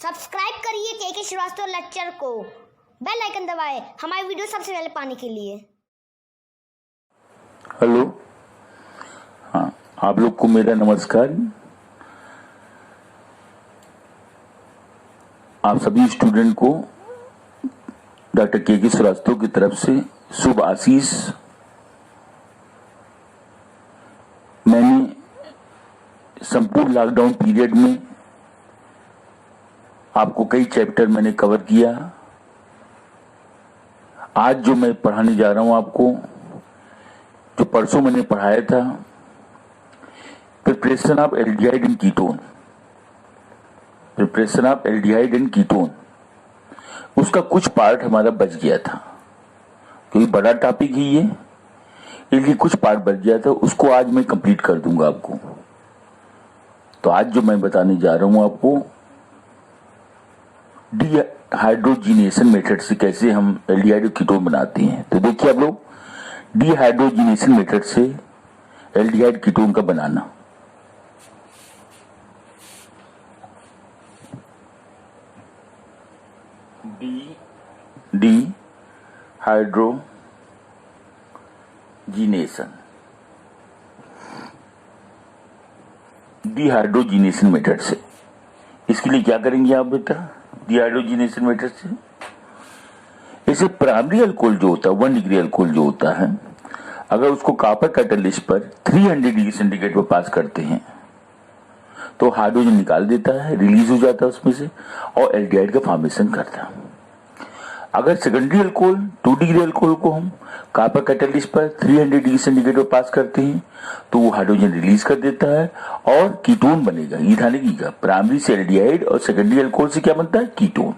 Subscribe करिए के Srivastava lecture को, बेल आइकन दबाएं हमारी वीडियो सबसे पहले पाने के लिए। हेलो, हाँ, आप लोग को मेरा नमस्कार। आप सभी स्टूडेंट को डॉक्टर के श्रीवास्तव की तरफ से शुभ आशीष। मैंने संपूर्ण लॉकडाउन पीरियड में आपको कई चैप्टर मैंने कवर किया। आज जो मैं पढ़ाने जा रहा हूं आपको, जो परसों मैंने पढ़ाया था, preparation of aldehyde and ketone, preparation of aldehyde and ketone, उसका कुछ पार्ट हमारा बच गया था क्योंकि बड़ा टॉपिक ही ये, इसलिए कुछ पार्ट बच गया था, उसको आज मैं कंप्लीट कर दूंगा आपको। तो आज जो मैं बताने जा रहा हूं आपको, डिहाइड्रोजिनेशन मेथड से कैसे हम एल्डिहाइड कीटोन बनाते हैं। तो देखिए आप लोग, डिहाइड्रोजिनेशन मेथड से एल्डिहाइड कीटोन का बनाना। डिहाइड्रोजिनेशन मेथड से, इसके लिए क्या करेंगे आप बेटा? डिहाइड्रोजिनेशन मेथड से इसे प्राइमरी अल्कोहल जो होता है, 1 डिग्री अल्कोहल जो होता है, अगर उसको कॉपर कैटलिस्ट पर 300 डिग्री सेंटीग्रेड पर पास करते हैं तो हाइड्रोजन निकाल देता है, रिलीज हो जाता है उसमें से और एल्डिहाइड का फॉर्मेशन करता है। अगर सेकेंडरी अल्कोहल 2 डिग्री अल्कोहल को हम कॉपर कैटलिस्ट पर 300 डिग्री सेंटीग्रेड पर पास करते हैं तो वो हाइड्रोजन रिलीज कर देता है और कीटोन बनेगा, इथाइल का। प्राइमरी से एल्डिहाइड और सेकेंडरी अल्कोहल से क्या बनता है? कीटोन।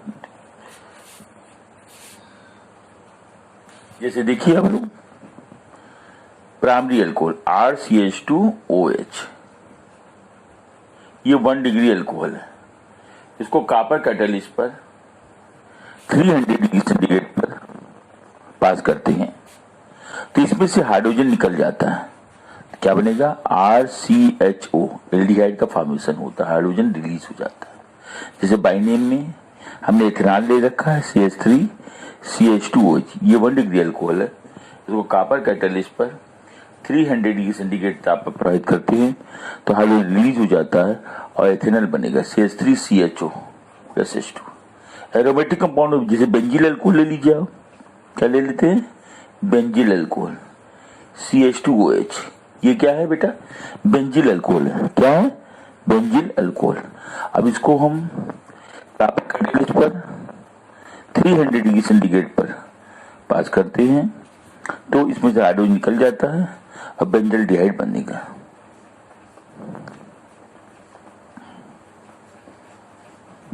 जैसे देखिए आप लोग, प्राइमरी अल्कोहल RCH2OH, ये 1 डिग्री अल्कोहल है। इसको कॉपर कैटलिस्ट पर 300 डिग्री सेंटीग्रेड पर पास करते हैं तो इसमें से हाइड्रोजन निकल जाता है। क्या बनेगा? RCHO, एल्डिहाइड का फॉर्मेशन होता है, हाइड्रोजन रिलीज हो जाता है। जैसे बाइनेम में हमने इथेनॉल ले रखा है, CH3CH2OH, ये 1 डिग्री अल्कोहल है। इसको कॉपर कैटलिस्ट पर 300 डिग्री सेंटीग्रेड ताप पर प्रभावित करते हैं तो हाइड्रोजन रिलीज हो जाता है और इथेनॉल बनेगा, CH3CHO+H2। एरोमेटिक कंपाउंड जैसे बेंजील अल्कोहल ले लीजिए आप, क्या ले लेते हैं? बेंजील अल्कोहल, CH2OH, ये क्या है बेटा? बेंजील अल्कोहल है। क्या है? बेंजील अल्कोहल। अब इसको हम कॉपर कैटलिस्ट पर 300 डिग्री सेंटीग्रेड पर पास करते हैं तो इसमें से हाइड्रोजन निकल जाता है और बेंजल्डिहाइड बनेगा।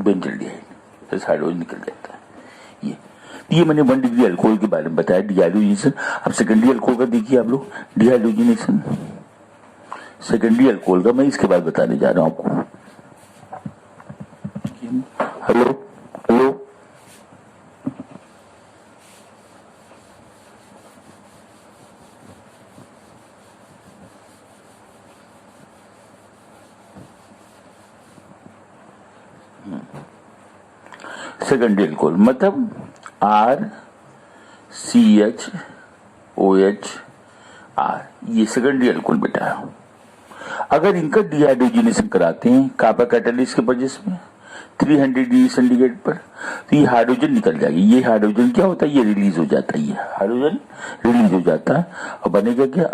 बेंजल्डिहाइड, हाइड्रोजन निकल जाता है। ये मैंने 1 डिग्री अल्कोहल के बारे में बताया, डिहाइड्रोजिनेशन। अब सेकेंडरी अल्कोहल का देखिए आप लोग, डिहाइड्रोजिनेशन सेकेंडरी अल्कोहल का मैं इसके बाद बताने जा रहा हूं आपको। हेलो हेलो, सेकेंडरी अल्कोहल मतलब RCHOHR, ये सेकेंडरी अल्कोहल बेटा है। अगर इनका डिहाइड्रोजिनेशन कराते हैं कॉपर कैटलिस्ट के वजह से 300 डिग्री सेंटीग्रेड पर तो ये हाइड्रोजन निकल जाएगी। ये हाइड्रोजन क्या होता है? ये रिलीज हो जाता है, ये हाइड्रोजन रिलीज हो जाता है और बनेगा क्या?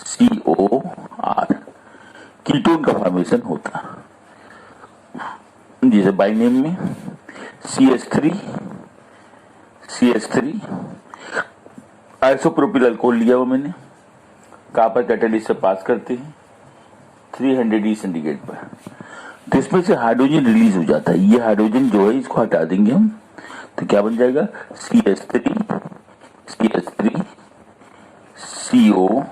RCOR, कीटोन का फॉर्मेशन होता है। जैसे बाइनेम में CH3 आइसोप्रोपिल अल्कोहल लिया हुआ मैंने, कॉपर कैटलिस्ट से पास करते हैं 300 डिग्री सेंटीग्रेड पर तो इसमें से हाइड्रोजन रिलीज हो जाता है। ये हाइड्रोजन जो है इसको हटा देंगे हम तो क्या बन जाएगा? CH3CO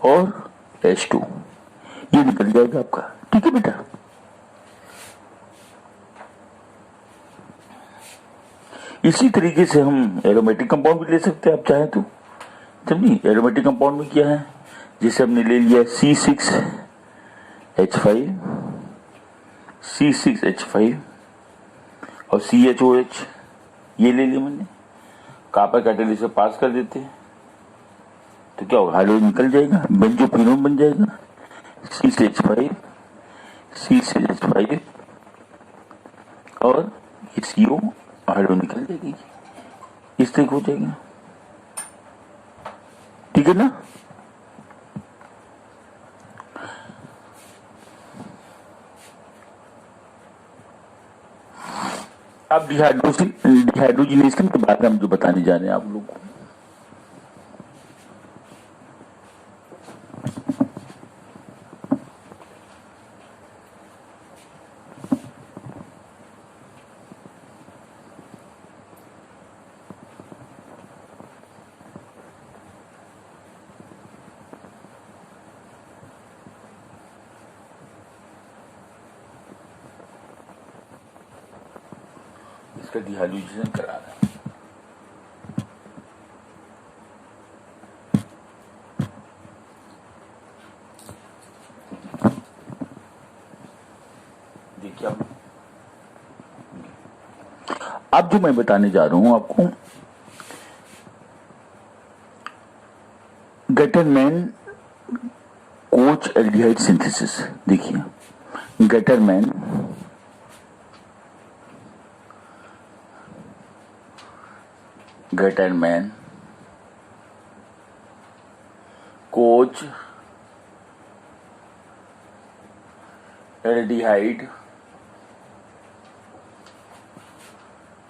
और H2, ये निकल जाएगा आपका। ठीक है बेटा। इसी तरीके से हम एरोमेटिक कंपाउंड भी ले सकते हैं आप चाहें तो, समझिए। एरोमेटिक कंपाउंड में क्या है? जैसे हमने ले लिया C6H5, C6H5 और CHOH ये ले लिया मैंने, कॉपर कैटालिस्ट से पास कर देते हैं तो क्या होगा, हाइड्रोजन निकल जाएगा, बेंजोफिनोन बन जाएगा, C से H5 और ये CO हाइड्रोजन निकल जाएगी, इस तरीके हो जाएगा। ठीक है ना। अब डिहाइड्रोजिनेशन के बारे में हम जो बताने जा रहे हैं आप लोग को, इसका डिहाइड्रोजिनेशन करा रहा है। देखिए अब जो मैं बताने जा रहा हूं आपको, गटरमैन कोच एल्डिहाइड सिंथेसिस। देखिए गटरमैन कोच एल्डिहाइड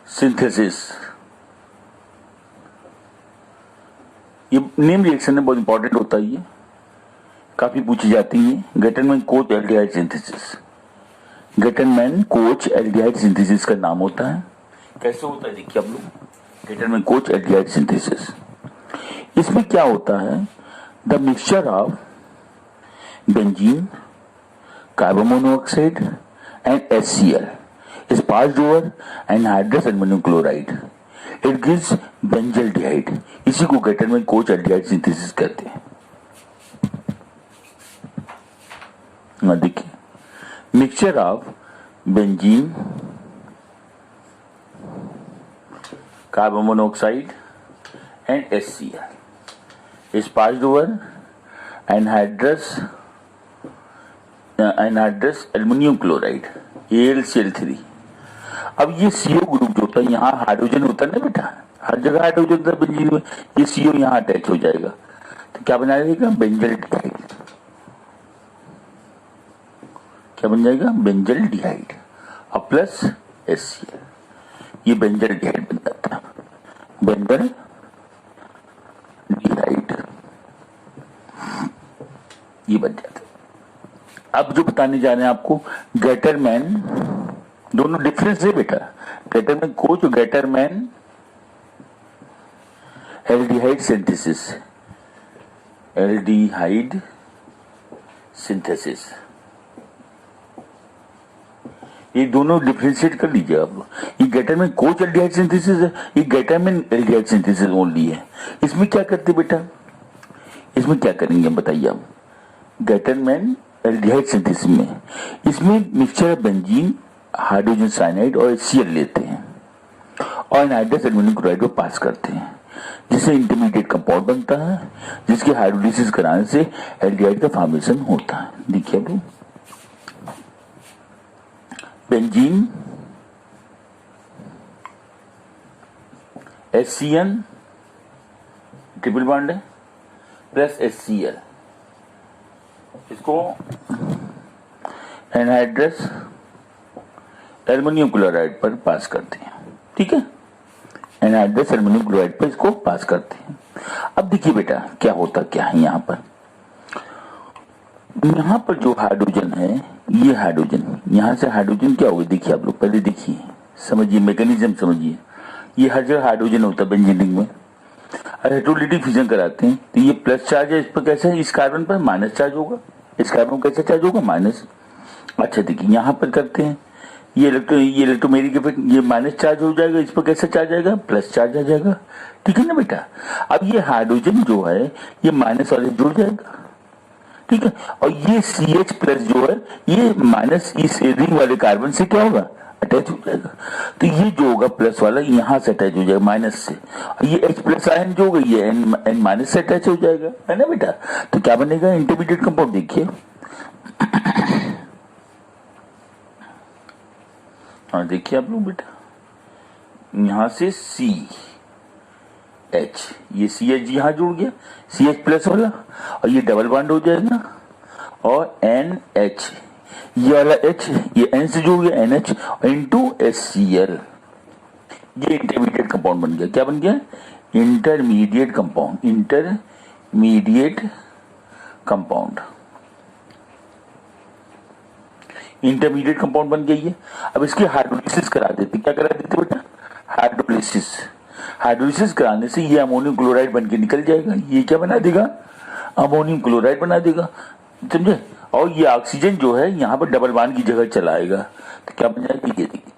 सिंथेसिस, ये नेम रिएक्शन है, बहुत इंपॉर्टेंट होता है, ये काफी पूछी जाती है। Gattermann coach aldehyde synthesis, Gattermann coach aldehyde synthesis का नाम होता है। कैसे होता है देखिए आप लोग, गटरमैन कोच एल्डिहाइड सिंथेसिस। इसमें क्या होता है, the mixture of benzene, carbon monoxide and HCl is passed over anhydrous ammonium chloride. It gives benzaldehyde. इसी को गटरमैन कोच एल्डिहाइड सिंथेसिस कहते हैं। देखिए mixture of benzene, carbon monoxide and HCl is passed over anhydrous ammonium chloride AlCl3। अब ये CO group जो होता है, यहाँ हाइड्रोजन होता है ना बेटा, हर जगह हाइड्रोजन होता है बेंजीन में, ये CO यहाँ अटैच हो जाएगा तो क्या बना जाएगा, बेंजल्डिहाइड। क्या बन जाएगा, बेंजल्डिहाइड और प्लस HCl, ये बेंजल्डिहाइड बन जाता है, बेंजल्डिहाइड ये बन जाता है। अब जो बताने जा रहे हैं आपको, गटरमैन, दोनों डिफरेंस है बेटा, गटरमैन कोच और गटरमैन एल्डिहाइड सिंथेसिस, ये दोनों डिफरेंशिएट कर लीजिए आप। ये गटरमैन कोच एल्डिहाइड सिंथेसिस है, ये गटरमैन एल्डिहाइड सिंथेसिस ओनली है। इसमें क्या करते बेटा, इसमें क्या करेंगे बताइए आप, गटरमैन एल्डिहाइड सिंथेसिस में, इसमें मिक्सचर बेंजीन, हाइड्रोजन साइनाइड और HCl लेते हैं और एनहाइड्रस एल्युमिनियम क्लोराइड को पास करते हैं, जिससे इंटरमीडिएट कंपाउंड बनता है, जिसके हाइड्रोलिसिस कराने से एल्डिहाइड का फॉर्मेशन होता है। देखिए अब बेंजीन, HCl ट्रिपल बॉन्ड है प्लस HCl, इसको एनहाइड्रस एल्युमिनियम क्लोराइड पर पास करते हैं। ठीक है, एनहाइड्रस एल्युमिनियम क्लोराइड पर इसको पास करते हैं। अब देखिए बेटा क्या होता क्या है, यहाँ पर जो हाइड्रोजन है, ये हाइड्रोजन, यहाँ से हाइड्रोजन क्या होगा देखिए आप लोग, पहले देखिए समझिए, मैकेनिज्म समझिए। ये हर जगह हाइड्रोजन होता है बेंजीनिंग में, इलेक्ट्रोलाइटिक फ्यूजन कराते हैं तो ये प्लस चार्ज है, इस पर कैसे, इस कार्बन पर माइनस चार्ज होगा, इस कार्बन पर कैसे चार्ज होगा, माइनस। अच्छा देखिए यहाँ पर करते हैं, ये इलेक्ट्रोमेरिक इफेक्ट, ये माइनस चार्ज हो जाएगा, इस पर कैसे चार्ज आएगा, प्लस चार्ज आ जाएगा। ठीक है ना बेटा। अब ये हाइड्रोजन जो है ये माइनस वाले जुड़ जाएगा, ठीक है, और ये CH प्लस जो है ये माइनस इस रिंग वाले कार्बन से क्या होगा, अटैच हो जाएगा। तो ये जो होगा प्लस वाला यहां से अटैच हो जाएगा माइनस से, और ये H प्लस आयन जो होगा ये N माइनस से अटैच हो जाएगा, है ना बेटा। तो क्या बनेगा इंटरमीडिएट कंपाउंड, देखिए हाँ देखिए आप लोग बेटा, यहां से CH, ये CH यहां जुड़ गया CH प्लस वाला, और ये डबल बॉन्ड हो जाएगा, और NH ये वाला H ये N से जुड़ गया NH इंटू HCl, ये इंटरमीडिएट कंपाउंड बन गया। क्या बन गया intermediate compound, intermediate compound, intermediate compound बन गई है। अब इसकी हाइड्रोलिसिस करा देते, क्या करा देते बेटा हाइड्रोलिसिस, हाइड्रोलिसिस कराने से ये अमोनियम क्लोराइड बन के निकल जाएगा, ये क्या बना देगा अमोनियम क्लोराइड बना देगा, समझे। और ये ऑक्सीजन जो है यहाँ पर डबल बॉन्ड की जगह चलाएगा, तो क्या बन जाएगा ये देखिए,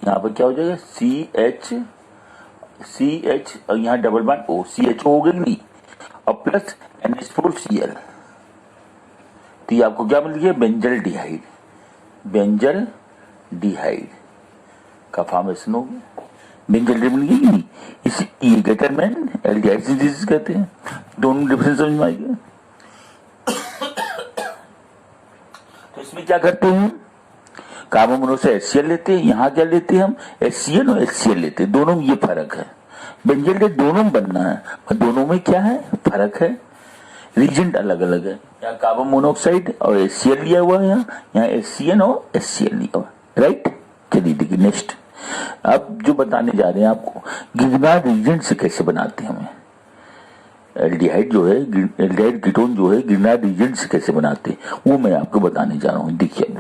यहाँ पर क्या हो जाएगा CH और यहाँ डबल बॉन्ड O, CHO हो गई नहीं, और प्लस NH4Cl, तो ये आपको क्या मिल गया बेंजल डिहाइड, बेंजल डिहाइड का फॉर्मेशन हो गया, बेंजल डिहाइड मिल गई नहीं। इस ये गेटरमैन एल्डिहाइड सिंथेसिस कहते हैं। दोनों डिफरेंस समझ में आ गया। तो इसमें क्या करते हैं कार्बन मोनोऑक्साइड HCl लेते हैं, यहाँ क्या लेते हैं हम HCl और HCl लेते हैं, दोनों में ये फर्क है। बेंजल डिहाइड दोनों में बनना है, पर दोनों में क्या है फर्क है, रीजेंट अलग अलग है। यहाँ कार्बन मोनोऑक्साइड और HCl लिया हुआ है, यहाँ HCN और HCl लिया हुआ, राइट। चलिए देखिए नेक्स्ट, अब जो बताने जा रहे हैं आपको गिरनार्ड रीजेंट से कैसे बनाते हैं हमें, एल्डिहाइड जो है एल्डिहाइड कीटोन जो है गिरनार्ड रीजेंट से कैसे बनाते हैं वो मैं आपको बताने जा रहा हूँ। देखिए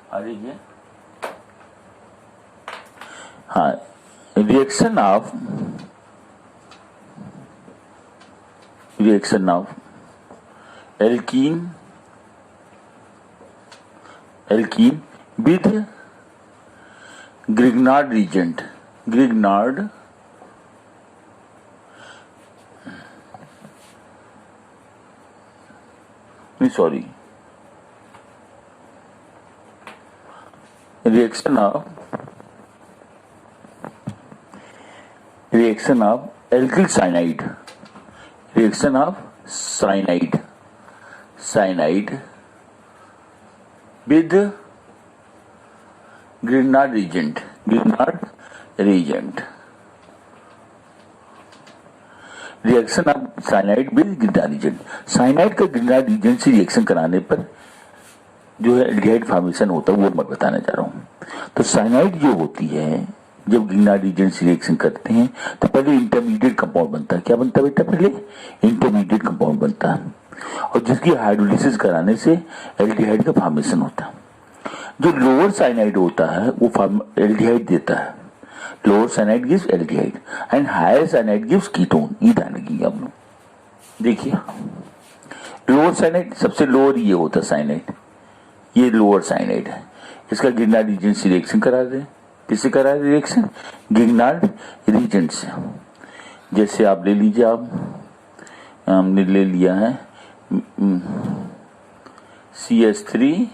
अब देखिए, हाँ reaction of alkene with Grignard reagent, Grignard नहीं sorry reaction of alkyl cyanide, reaction of cyanide with Grignard reagent, reaction of cyanide with Grignard reagent, cyanide का ग्रिग्नार्ड रीजेंट से रिएक्शन कराने पर जो है एल्डिहाइड फॉर्मेशन होता है वो मैं बताने जा रहा हूँ। तो साइनाइड जो होती है जब ग्रिग्नार्ड रीजेंट से रिएक्शन करते हैं तो पहले इंटरमीडिएट कंपाउंड बनता है। क्या बनता है बेटा पहले इंटरमीडिएट कंपाउंड बनता है, और जिसकी हाइड्रोलिसिस कराने से एल्डिहाइड का फॉर्मेशन होता है। जो लोअर साइनाइड होता है वो एल्डिहाइड देता है, lower cyanide gives aldehyde and higher cyanide gives ketone, ये ध्यान रखिएगा आप लोग। देखिए लोअर साइनाइड सबसे लोअर ये होता है साइनाइड, ये लोअर साइनाइड है, इसका ग्रिग्नार्ड रीजेंट से रिएक्शन करा दे, किससे करा दे रिएक्शन ग्रिग्नार्ड रीजेंट से। जैसे आप ले लीजिए, आप हमने ले लिया है CH3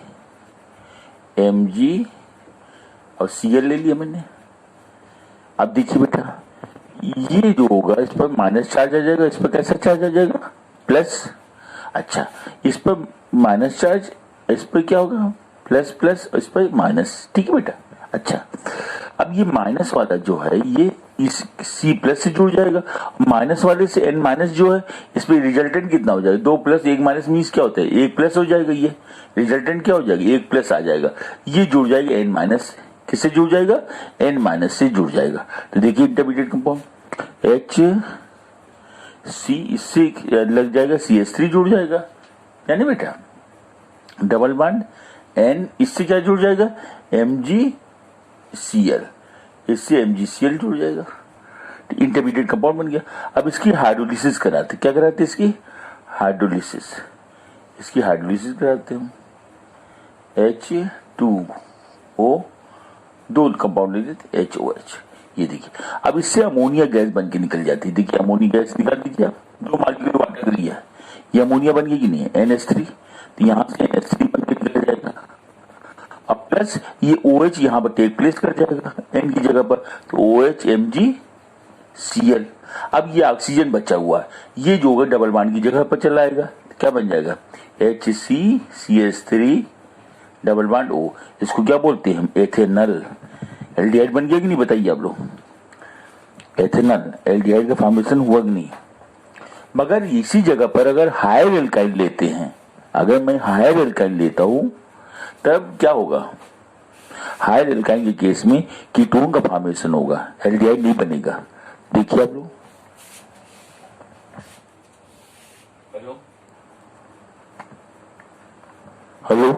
Mg और Cl ले लिया मैंने। अब देखिए बेटा ये जो होगा इस पर माइनस चार्ज आ जाएगा, इस पर कैसा चार्ज आ जाएगा प्लस। अच्छा इस पर माइनस चार्ज, इस पर क्या होगा प्लस प्लस, इस पर माइनस, ठीक है बेटा। अच्छा अब ये माइनस वाला जो है ये इस C प्लस से जुड़ जाएगा, माइनस वाले से N माइनस जो है इस पे रिजल्टेंट कितना हो जाएगा 2 प्लस 1 माइनस मीन्स क्या होता है 1 प्लस हो जाएगा, ये रिजल्टेंट क्या हो जाएगा 1 प्लस आ जाएगा, ये जुड़ जाएगा N माइनस, किससे जुड़ जाएगा N माइनस से जुड़ जाएगा। तो देखिए इंटरमीडिएट कंपाउंड HC इससे लग जाएगा CH3 जुड़ जाएगा, यानी बेटा डबल बॉन्ड N इससे क्या जुड़ जाएगा Mg Cl, इससे MgCl जुड़ जाएगा, इंटरमीडिएट कंपाउंड बन गया। अब इसकी हाइड्रोलिसिस कराते, क्या कराते इसकी हाइड्रोलिसिस, इसकी हाइड्रोलिसिस कराते हम, H2O, दो कंपाउंड ले लेते HOH, ये देखिए। अब इससे अमोनिया गैस बन के निकल जाती है, देखिए अमोनिया गैस निकाल दीजिए आप, दो मालिक्यूल वाटर कर लिया है, ये अमोनिया बन गई कि नहीं है, NH3, तो यहाँ से NH3 बन के निकल जाएगा। अब प्लस ये OH यहाँ पर टेक प्लेस कर जाएगा N की जगह पर, तो OH MgCl। अब ये ऑक्सीजन बचा हुआ है, ये जो होगा डबल बॉन्ड की जगह पर चला आएगा, क्या बन जाएगा HCCH3 डबल बॉन्ड O, इसको क्या बोलते हैं हम एथेनल। एल्डिहाइड बन गया कि नहीं बताइए आप लोग, एथेनल एल्डिहाइड का फॉर्मेशन हुआ कि नहीं। मगर इसी जगह पर अगर हायर एल्काइल लेते हैं, अगर मैं हायर एल्काइल लेता हूं तब क्या होगा, हायर एल्काइल के केस में कीटोन का फॉर्मेशन होगा, एल्डिहाइड नहीं बनेगा। देखिए आप लोग, हेलो हेलो,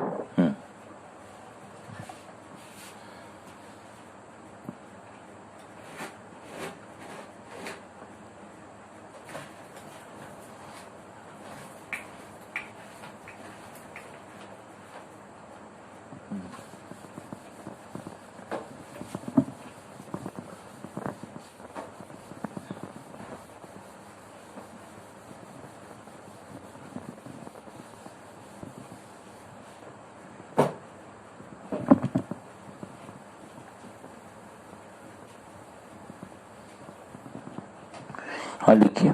हाँ लिखिए,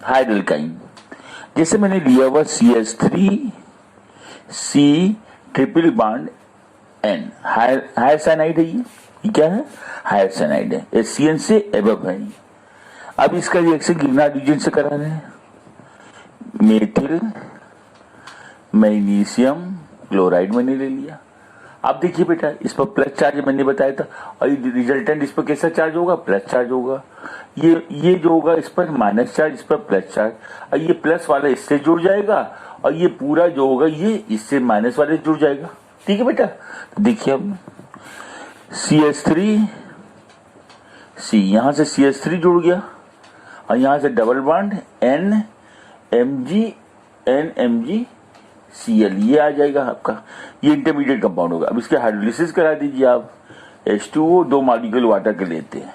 हाइड एल्काइन, जैसे मैंने लिया हुआ CH3C triple bond N, higher cyanide है, ये क्या है, हायर साइनाइड है, HCN से एबव है। अब इसका रिएक्शन गिरनार्ड रीजन से करा रहे हैं, मेथिल मैग्नीशियम क्लोराइड मैंने ले लिया। अब देखिए बेटा, इस पर प्लस चार्ज मैंने बताया था, और रिजल्टेंट इस पर कैसा चार्ज होगा, प्लस चार्ज होगा। ये जो होगा इस पर माइनस चार्ज, इस पर प्लस चार्ज, और ये प्लस वाला इससे जुड़ जाएगा, और ये पूरा जो होगा ये इससे माइनस वाले जुड़ जाएगा। ठीक है बेटा, तो देखिए अब CH3C, यहां से CH3 जुड़ गया, और यहां से डबल बॉन्ड NMgCl, ये आ जाएगा आपका, ये इंटरमीडिएट कंपाउंड होगा। अब इसके हाइड्रोलिसिस करा दीजिए आप, H2O दो मॉलिक्यूल वाटर के लेते हैं,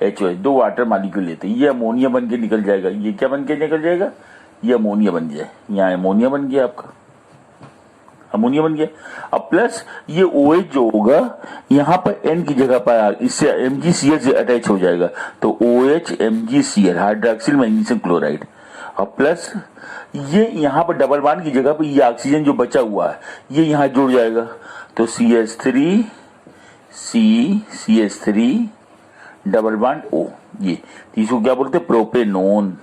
HOH दो वाटर मॉलिक्यूल लेते हैं, ये अमोनिया बन के निकल जाएगा, ये क्या बन के निकल जाएगा, ये अमोनिया बन जाए, यहाँ अमोनिया बन गया आपका, अमोनिया बन गया। अब प्लस ये OH जो होगा यहाँ पर N की जगह पर इससे MgCl से अटैच हो जाएगा, तो OH MgCl hydroxyl magnesium chloride. और प्लस ये यहाँ पर डबल बॉन्ड की जगह पर ये ऑक्सीजन जो बचा हुआ है ये यहाँ जुड़ जाएगा, तो CH3 डबल बॉन्ड O, ये इसको क्या बोलते हैं, प्रोपेनोन,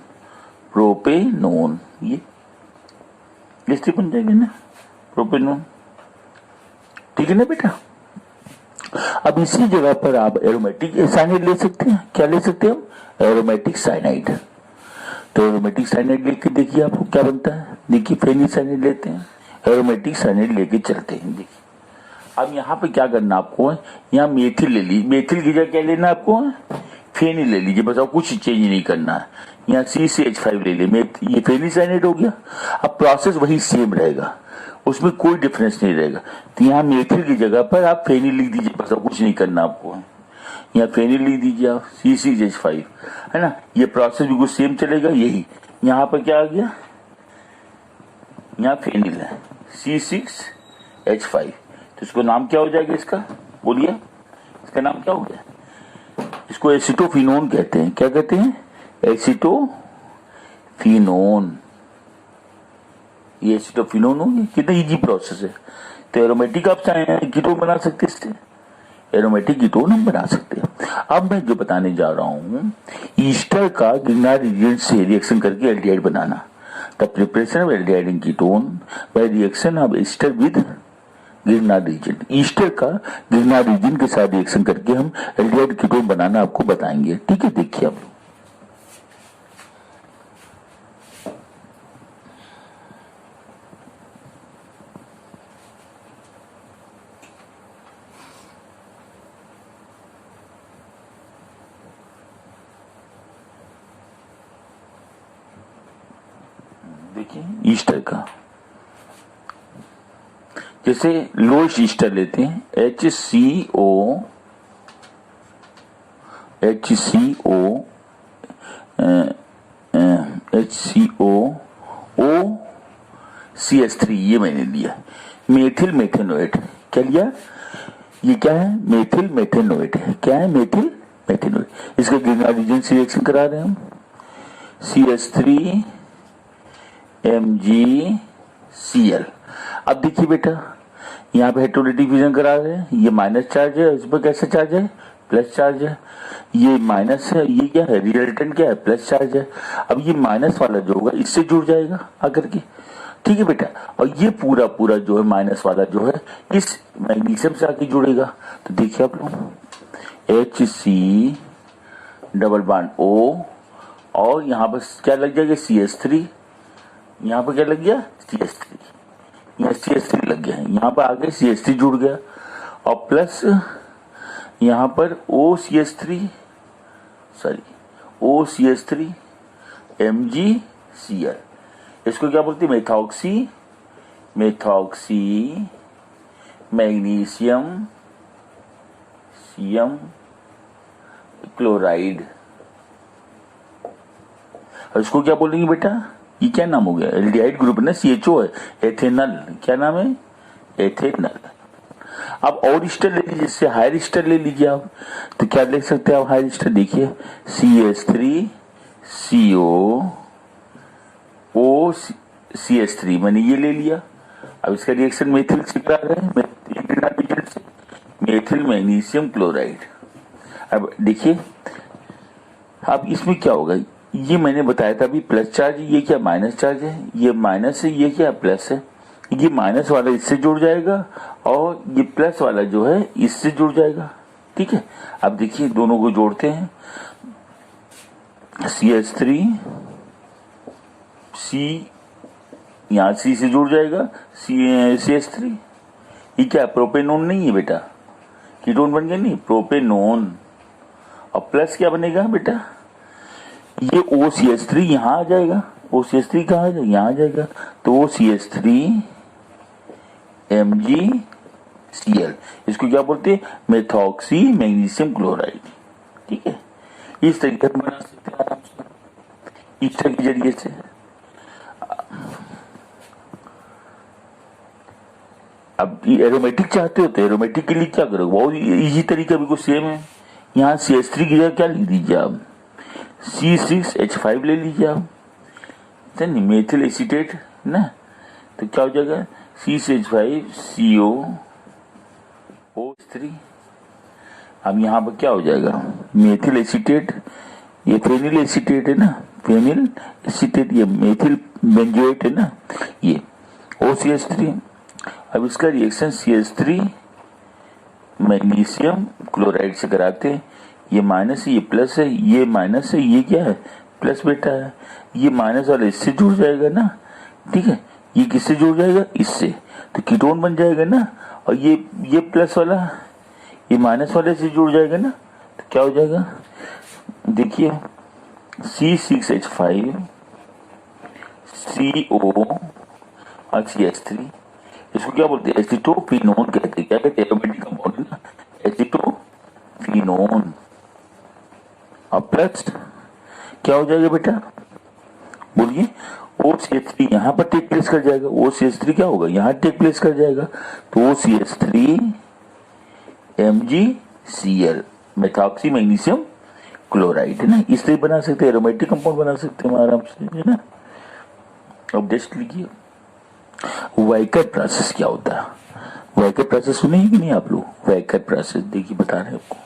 ये स्थिति बन जाएगी ना, प्रोपेनोन। ठीक है ना बेटा। अब इसी जगह पर आप एरोमेटिक साइनाइड ले सकते हैं, क्या ले सकते हैं हम, एरोमेटिक साइनाइड। तो एरोमेटिक साइनाइड लेके देखिए आपको क्या बनता है, देखिए फेनिल साइनाइड लेते हैं, एरोमेटिक साइनाइड लेके चलते हैं। देखिए अब यहाँ पे क्या करना आपको है, यहाँ मेथिल ले लीजिए, मेथिल की जगह क्या लेना आपको है, फेनिल ले लीजिए, बताओ कुछ चेंज नहीं करना है। यहाँ CCH5 ले लीजिए, ये फेनिल साइनाइड हो गया। अब प्रोसेस वही सेम रहेगा, उसमें कोई डिफरेंस नहीं रहेगा। तो यहाँ मेथिल की जगह पर आप फेनिल लिख दीजिए, बस कुछ नहीं करना आपको, यहाँ फेनिल लिख दीजिए आप, CCH5 है ना, ये प्रोसेस बिल्कुल सेम चलेगा। यही यहाँ पर क्या आ गया, यहाँ फेनिल है C6H5, तो इसको नाम क्या हो जाएगा इसका, बोलिए इसका नाम क्या हो गया, इसको एसिटोफिनोन कहते हैं। क्या कहते हैं, एसिटोफिनोन। ये एसिटोफिनोन हो गया, कितना इजी प्रोसेस है। तो एरोमेटिक आप चाहें कीटोन बना सकते हैं, इससे एरोमेटिक कीटोन हम बना सकते हैं। अब मैं जो बताने जा रहा हूं, ईस्टर का गिरनार्ड रीजन से रिएक्शन करके एल्डिहाइड बनाना। The preparation of aldehyde in ketone by reaction of ester with Grignard reagent. Ester का गिरनार्ड रीजन के साथ रिएक्शन करके हम एल्डिहाइड कीटोन बनाना आपको बताएंगे। ठीक है, देखिए आप देखिए ईस्टर का, जैसे लोएस्ट ईस्टर लेते हैं HCO OCH3 ये मैंने लिया, मेथिल मेथेनोएट। क्या लिया? ये क्या है? मेथिल मेथेनोएट है। क्या है? मेथिल मेथेनोएट। इसका ग्रीन हाइड्रोजन से रिएक्शन करा रहे हैं हम, CH3 MgCl। अब देखिए बेटा, यहाँ पे हेटेरोडिफ्यूजन करा रहे हैं, ये माइनस चार्ज है, इस पर कैसा चार्ज है? प्लस चार्ज है। ये माइनस है, ये क्या है? रिजल्टेंट क्या है? प्लस चार्ज है। अब ये माइनस वाला जो होगा इससे जुड़ जाएगा आकर के, ठीक है बेटा। और ये पूरा पूरा जो है माइनस वाला जो है इस मैग्नीशियम से आके जुड़ेगा। तो देखिए आप लोग, HC डबल बॉन्ड O, और यहाँ पर क्या लग जाएगा? CH3। यहाँ पर क्या लग गया? CH3। यहाँ CH3 लग गया है, यहाँ पर आगे CH3 जुड़ गया, और प्लस यहाँ पर OCH3 MgCl। इसको क्या बोलते हैं? Methoxy magnesium chloride. और इसको क्या बोलेंगे बेटा? ये क्या नाम हो गया? एल्डिहाइड ग्रुप है ना, CHO है, एथेनल। क्या नाम है? एथेनल। अब और ईस्टर ले लीजिए, इससे हायर ईस्टर ले लीजिए आप। तो क्या लिख सकते हैं आप हायर ईस्टर? देखिए CH3CO OCH3 मैंने ये ले लिया। अब इसका रिएक्शन मेथिल से करा रहे हैं, मेथिल मैग्नीशियम क्लोराइड। अब देखिए, अब इसमें क्या होगा? ये मैंने बताया था अभी, प्लस चार्ज, ये क्या? माइनस चार्ज है। ये माइनस है, ये क्या? प्लस है। ये माइनस वाला इससे जुड़ जाएगा, और ये प्लस वाला जो है इससे जुड़ जाएगा, ठीक है। अब देखिए दोनों को जोड़ते हैं, CH3 C, यहाँ C से जुड़ जाएगा, CH3। ये क्या? प्रोपेनोन नहीं है बेटा, कीटोन बन गया नहीं, प्रोपेनोन। और प्लस क्या बनेगा बेटा? ये OCH3 यहाँ आ जाएगा। OCH3 कहाँ आ जाएगा? यहाँ आ जाएगा। तो OCH3 MgCl, इसको क्या बोलते हैं? मेथॉक्सी मैग्नीशियम क्लोराइड, ठीक है। इस तरीके से बना सकते हैं आराम से ईस्टर के जरिए से। अब ये एरोमेटिक चाहते हो तो एरोमेटिक के लिए क्या करोगे? बहुत इजी तरीका बिल्कुल सेम है। यहाँ CH3 की जगह क्या लिख दीजिए आप? C6H5 ले लीजिए आप, मेथिल एसीटेट ना। तो क्या हो जाएगा? C6H5CO3। अब यहाँ पर क्या हो जाएगा? मेथिल एसीटेट, ये फेनिल एसीटेट है ना, फेनिल एसीटेट, ये मेथिल बेंजोएट है ना, ये OCH3। अब इसका रिएक्शन CH3 मैग्नीशियम क्लोराइड से कराते हैं। ये माइनस है, ये प्लस है, ये माइनस है, ये क्या है? प्लस बेटा है। ये माइनस वाला इससे जुड़ जाएगा ना, ठीक है। ये किससे जुड़ जाएगा? इससे। तो कीटोन बन जाएगा ना। और ये प्लस वाला ये माइनस वाले से जुड़ जाएगा ना। तो क्या हो जाएगा? देखिए C6H5 CO और CH3, इसको क्या बोलते हैं? एसिटोफिनोन कहते हैं। क्या कहते हैं? एरोमेटिक कंपाउंड है ना, एसिटोफिनोन। और प्लस क्या हो जाएगा बेटा? बोलिए। OCH3 यहाँ पर टेक प्लेस कर जाएगा। OCH3 क्या होगा? यहाँ टेक प्लेस कर जाएगा। तो OCH3 MgCl, methoxy magnesium chloride है ना। इस तरह बना सकते हैं, एरोमेटिक कंपाउंड बना सकते हैं आराम से, है ना। अब जस्ट लिखिए वाइकर प्रोसेस क्या होता है। वाइकर प्रोसेस सुने कि नहीं आप लोग? वाइकर प्रोसेस देखिए बता रहे हैं आपको।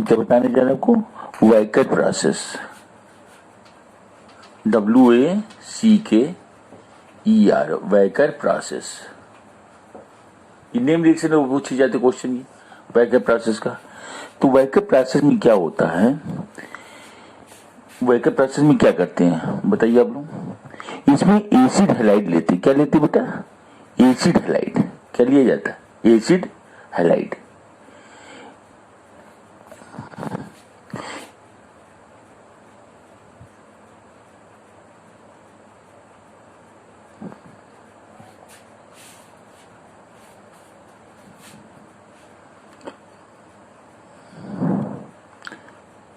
क्या बताने जा रहे हैं आपको? Wacker process, WACKER, Wacker process. Name reaction में पूछी जाती क्वेश्चन ये वैकर प्रोसेस का। तो वैकर प्रोसेस में क्या होता है? वैकर प्रोसेस में क्या करते हैं बताइए आप लोग? इसमें एसिड हैलाइड लेते, क्या लेते बेटा? Acid halide. क्या लिया जाता है? Acid halide.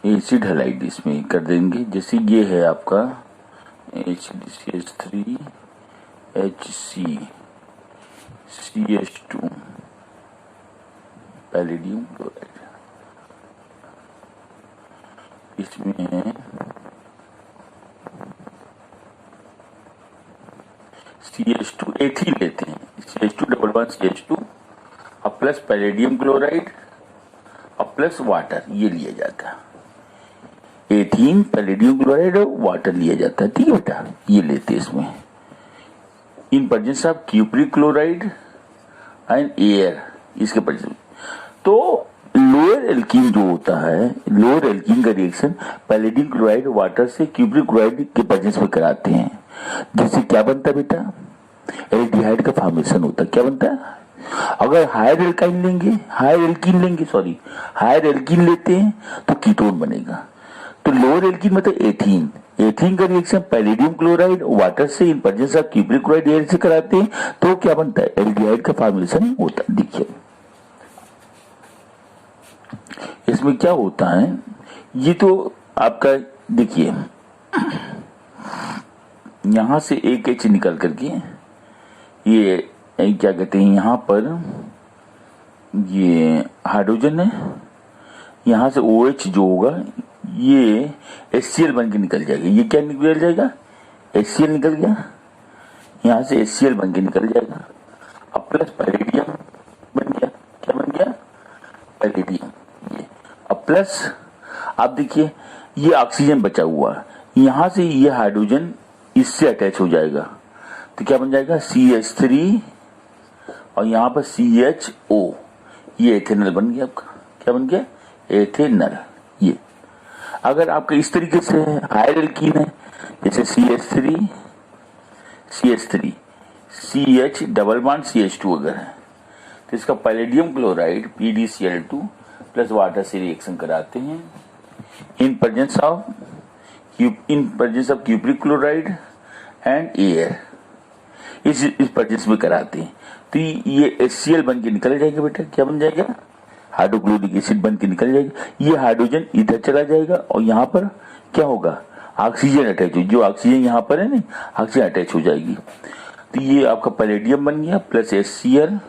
एसिड हैलाइड इसमें कर देंगे। जैसे ये है आपका HCl3HCCH2 पैलेडियम क्लोराइड, इसमें है CH2 एथिल लेते हैं, CH2 और प्लस पैलेडियम क्लोराइड और प्लस वाटर, ये लिया जाता है। एथीन, पैलेडियम क्लोराइड और वाटर लिया जाता है, ठीक है बेटा, ये लेते हैं इसमें। In presence of cupric chloride and air, इसके प्रेजेंस। तो लोअर एल्कीन जो होता है, लोअर एल्कीन का रिएक्शन पैलेडियम क्लोराइड वाटर से क्यूप्रिक क्लोराइड के प्रेजेंस में कराते हैं, जिससे क्या बनता है बेटा? एल्डिहाइड का फॉर्मेशन होता है। क्या बनता है? अगर हायर एल्कीन लेते हैं तो कीटोन बनेगा। तो लोअर एल्कीन मतलब एथीन, एथीन का रिएक्शन पैलेडियम क्लोराइड वाटर से in presence of cupric chloride air से कराते हैं, तो क्या बनता है? एल्डिहाइड का फॉर्मेशन होता है। देखिए इसमें क्या होता है, ये तो आपका देखिए यहां से एक एच निकल करके ये क्या कहते हैं, यहां पर ये हाइड्रोजन है, यहां से OH जो होगा ये HCl बन के निकल जाएगा। ये क्या निकल जाएगा? HCl निकल गया, यहां से HCl बन के निकल जाएगा। अब प्लस पैलेडियम बन गया। क्या बन गया? पैलेडियम। ये अब प्लस, आप देखिए ये ऑक्सीजन बचा हुआ, यहां से ये हाइड्रोजन इससे अटैच हो जाएगा, तो क्या बन जाएगा? CH3 और यहां पर CHO, ये एथेनॉल बन गया आपका। क्या बन गया? एथेनॉल। ये अगर आपका इस तरीके से हायर एल्कीन है, जैसे CH3 CH double bond CH2 अगर है, तो इसका palladium chloride PdCl2 plus water से रिएक्शन कराते हैं in presence of cupric chloride and air, इस प्रेजेंस में कराते हैं। तो ये HCl बन के निकल जाएगा बेटा। क्या बन जाएगा? हाइड्रोक्लोरिक एसिड बन के निकल जाएगा। ये हाइड्रोजन इधर चला जाएगा और यहाँ पर क्या होगा? ऑक्सीजन अटैच हो, जो ऑक्सीजन यहाँ पर है ना, ऑक्सीजन अटैच हो जाएगी। तो ये आपका पैलेडियम बन गया plus HCl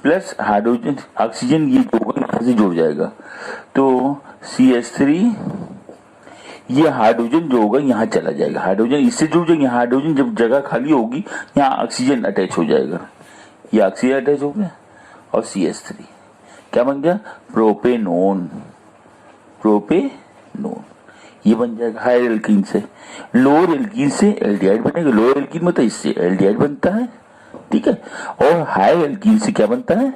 plus hydrogen, oxygen ये जो होगा यहाँ से जुड़ जाएगा, तो CH3, ये हाइड्रोजन जो होगा यहाँ चला जाएगा, हाइड्रोजन इससे जुड़ जाएगा। हाइड्रोजन जब जगह खाली होगी यहाँ ऑक्सीजन अटैच हो जाएगा, ये ऑक्सीजन अटैच हो गया और CH3 क्या बन गया? प्रोपेनोन। ये बन जाएगा हायर एल्कीन से। लोअर एल्कीन से एल्डिहाइड बनेगा। लोअर एल्कीन में तो इससे एल्डिहाइड बनता है, ठीक है, और हायर एल्कीन से क्या बनता है?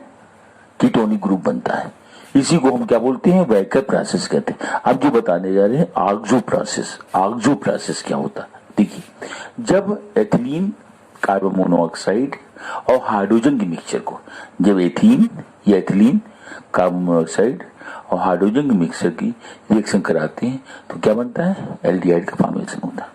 कीटोनिक ग्रुप बनता है। इसी को हम क्या बोलते हैं? वैकर प्रोसेस कहते हैं। अब जो बताने जा रहे हैं ऑक्सो प्रोसेस। ऑक्सो प्रोसेस क्या होता है? देखिए, जब एथिलीन कार्बन मोनोऑक्साइड और हाइड्रोजन के मिक्सचर को, जब एथीन या एथिलीन कार्बन मोनोऑक्साइड और हाइड्रोजन के मिक्सचर की रिएक्शन कराते हैं, तो क्या बनता है? एल्डिहाइड का फॉर्मेशन होता है।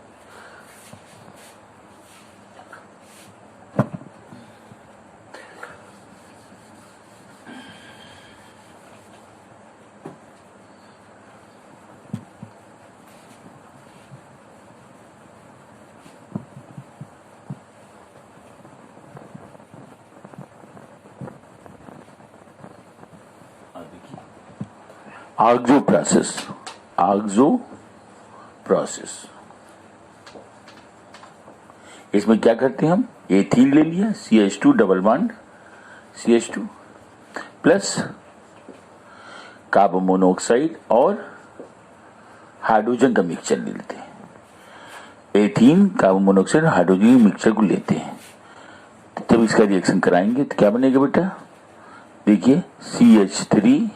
ऑक्सो प्रोसेस, इसमें क्या करते हैं हम? एथीन ले लिया, CH2 double bond CH2 plus carbon monoxide और हाइड्रोजन का मिक्सचर ले लेते हैं। एथीन कार्बन मोनोऑक्साइड और हाइड्रोजन के मिक्सचर को लेते हैं। तो जब इसका रिएक्शन कराएंगे तो क्या बनेगा बेटा, देखिए CH3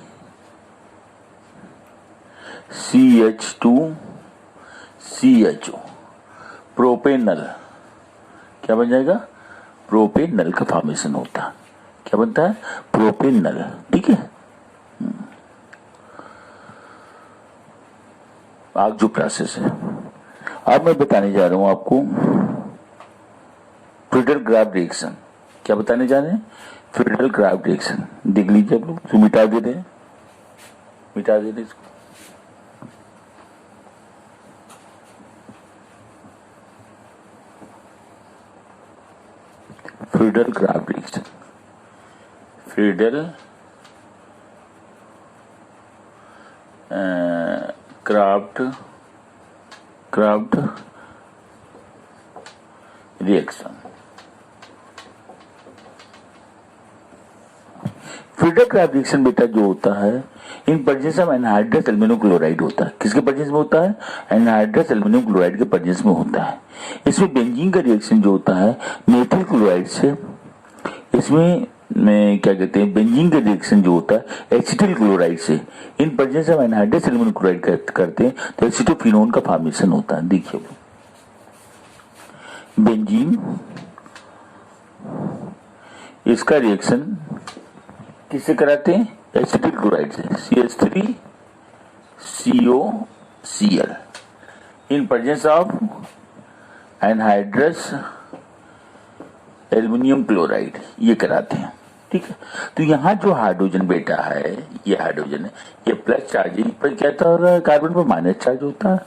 CH2 CHO प्रोपेनल, क्या बन जाएगा, प्रोपेनल का फॉर्मेशन होता है। क्या बनता है, प्रोपेनल। ठीक है, आग जो प्रोसेस है। अब मैं बताने जा रहा हूं आपको फ्रीडल-क्राफ्ट रिएक्शन। क्या बताने जा रहे हैं, फ्रीडल-क्राफ्ट रिएक्शन। देख लीजिए आप लोग, तो मिटा दे रहे हैं, मिटा दे रहे इसको। Friedel-Crafts reaction, Friedel craft reaction. Friedel-Crafts reaction बेटा जो होता है, in presence of anhydrous aluminium chloride होता है। किसके प्रेजेंस में होता है, एनहाइड्रस एल्युमिनियम क्लोराइड के प्रेजेंस में होता है। इसमें बेंजीन का रिएक्शन जो होता है मेथिल क्लोराइड से, इसमें में क्या कहते हैं, बेंजीन का रिएक्शन जो होता है एसिटिल क्लोराइड से। In presence of anhydrous aluminium chloride करते हैं तो एसिटोफिनोन का फॉर्मेशन होता है। देखिए बेंजीन, इसका रिएक्शन किससे कराते हैं, एसिटिल क्लोराइड से, CH3COCl in presence of anhydrous aluminium chloride, ये कराते हैं। ठीक है, तो यहाँ जो हाइड्रोजन बेटा है, ये हाइड्रोजन है, ये प्लस चार्ज है, पर क्या होता है, कार्बन पर माइनस चार्ज होता है।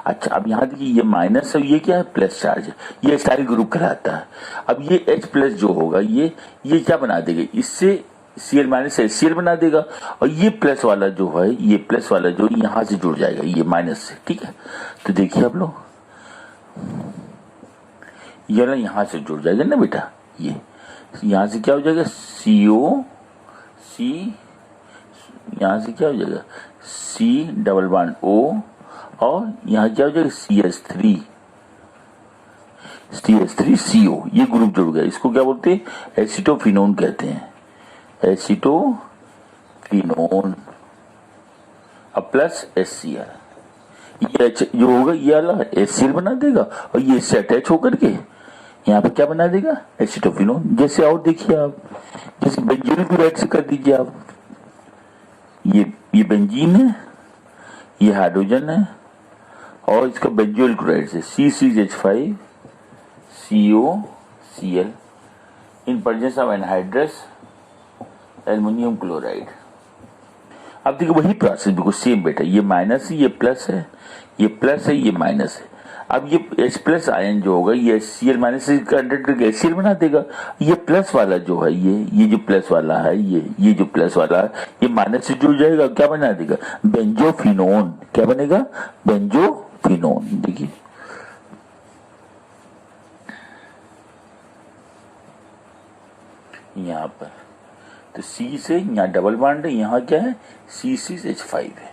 अच्छा, अब यहाँ देखिए ये माइनस है, ये क्या है, प्लस चार्ज है, ये स्टाइल ग्रुप कहलाता है। अब ये H प्लस जो होगा, ये क्या बना देगा, इससे Cl माइनस HCl बना देगा, और ये प्लस वाला जो है, ये प्लस वाला जो यहाँ से जुड़ जाएगा, ये माइनस से। ठीक है, तो देखिए आप लोग, ये ना यहाँ से जुड़ जाएगा ना बेटा, ये यहाँ से क्या हो जाएगा, CO, यहाँ से क्या हो जाएगा, C डबल बॉन्ड O, और यहाँ क्या हो जाएगा, CH3CO, ये ग्रुप जुड़ गया। इसको क्या बोलते हैं, एसिटोफिनोन कहते हैं, एसिटोफिनोन। अब प्लस HCl, ये जो होगा ये वाला HCl बना देगा, और ये इससे अटैच होकर के यहाँ पे क्या बना देगा, एसिटोफिनोन। जैसे और देखिए आप, जैसे बेंजीन क्लोराइड से कर दीजिए आप, ये बेंजीन है, ये हाइड्रोजन है, और इसका बेंजोइल क्लोराइड से C6H5COCl in presence of anhydrous aluminium chloride. अब देखिए वही प्रोसेस बिल्कुल सेम बेटा, ये माइनस है, ये प्लस है, ये प्लस है, ये माइनस है। अब ये H प्लस आयन जो होगा, ये HCl माइनस से कंडक्ट करके HCl बना देगा। ये प्लस वाला जो है, ये जो प्लस वाला है, ये जो प्लस वाला है, ये माइनस से जुड़ जाएगा, क्या बना देगा, बेंजोफिनोन। क्या बनेगा, बेंजोफिनोन। देखिए यहाँ पर तो C से यहाँ डबल बॉन्ड है, यहाँ क्या है, C6H5 है,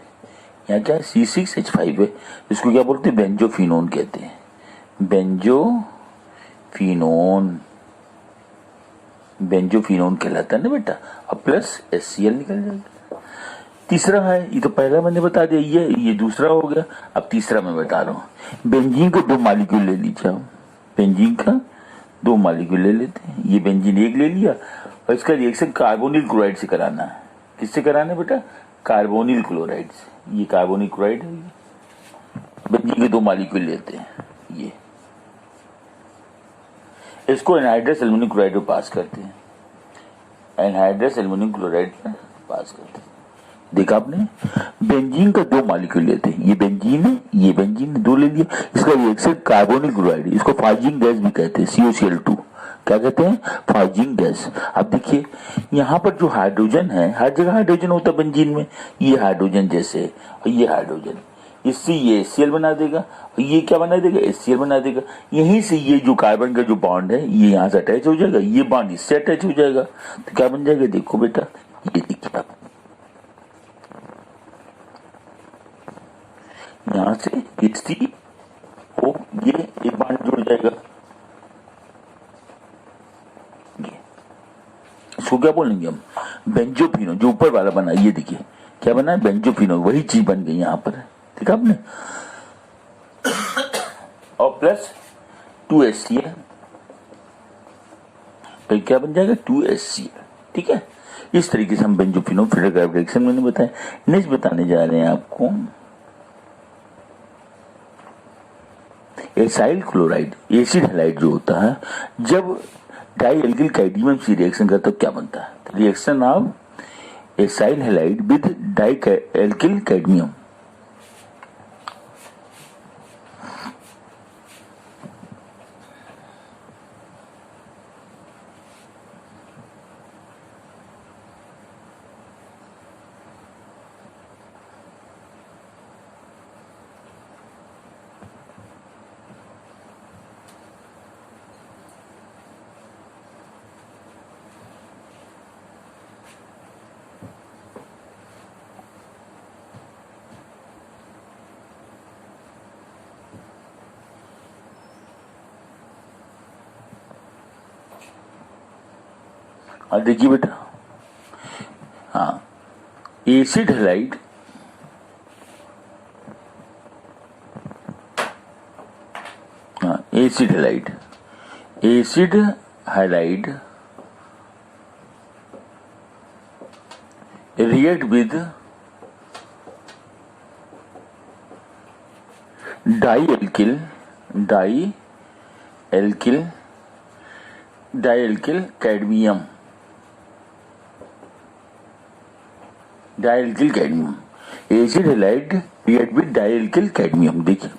यहाँ क्या है, C6H5 है। इसको क्या बोलते हैं, बेंजोफिनोन कहते हैं, बेंजोफिनोन कहलाता है ना बेटा। अब प्लस HCl निकल जाएगा। तीसरा है, ये तो पहला मैंने बता दिया, ये दूसरा हो गया। अब तीसरा मैं बता रहा हूँ, बेंजीन का 2 मॉलिक्यूल ले लीजिए आप, बेंजीन का 2 मॉलिक्यूल ले लेते हैं। ये बेंजीन एक ले लिया, और इसका रिएक्शन कार्बोनिल क्लोराइड से कराना है। किससे कराना है बेटा, कार्बोनिल क्लोराइड से। ये कार्बोनिल क्लोराइड है, बेंजीन के 2 मॉलिक्यूल लेते हैं, ये इसको एनहाइड्रस एल्युमिनियम क्लोराइड में पास करते हैं, एनहाइड्रस एल्युमिनियम क्लोराइड में पास करते हैं। देखा आपने, बेंजीन का 2 मॉलिक्यूल लेते हैं, ये बेंजीन है, ये बेंजीन 2 ले लिया, इसका रिएक्शन कार्बोनिल क्लोराइड, इसको फाइजिंग गैस भी कहते हैं, COCl2। क्या कहते हैं, फाइजिंग गैस। अब देखिए यहाँ पर जो हाइड्रोजन है, हर जगह हाइड्रोजन होता है बेंजीन में, ये हाइड्रोजन जैसे, और ये हाइड्रोजन, इससे ये HCl बना देगा, और ये क्या बना देगा, HCl बना देगा। यहीं से ये जो कार्बन का जो बॉन्ड है, ये यहाँ से अटैच हो जाएगा, ये बॉन्ड इससे अटैच हो जाएगा, तो क्या बन जाएगा, देखो बेटा, ये देखिए आप, यहां से HCO, ये एक बॉन्ड जुड़ जाएगा, इसको क्या बोलेंगे हम, बेंजोफिनो, जो ऊपर वाला बना, ये देखिए क्या बना है, बेंजोफिनो, वही चीज बन गई यहां पर, ठीक है आपने। और प्लस 2HCl, तो क्या बन जाएगा 2HCl, ठीक है। इस तरीके से हम बेंजोफिनो फिल्टर रिएक्शन मैंने बताया। नेक्स्ट बताने जा रहे हैं आपको एसाइल क्लोराइड, एसिड हैलाइड जो होता है, जब डाई एल्किल कैडमियम से रिएक्शन करता है तो क्या बनता है, reaction of acyl halide with dialkyl cadmium. और देखिए बेटा, हाँ, acid halide acid halide, acid halide react with dialkyl cadmium, dialkyl cadmium, acid halide react with dialkyl cadmium. देखिए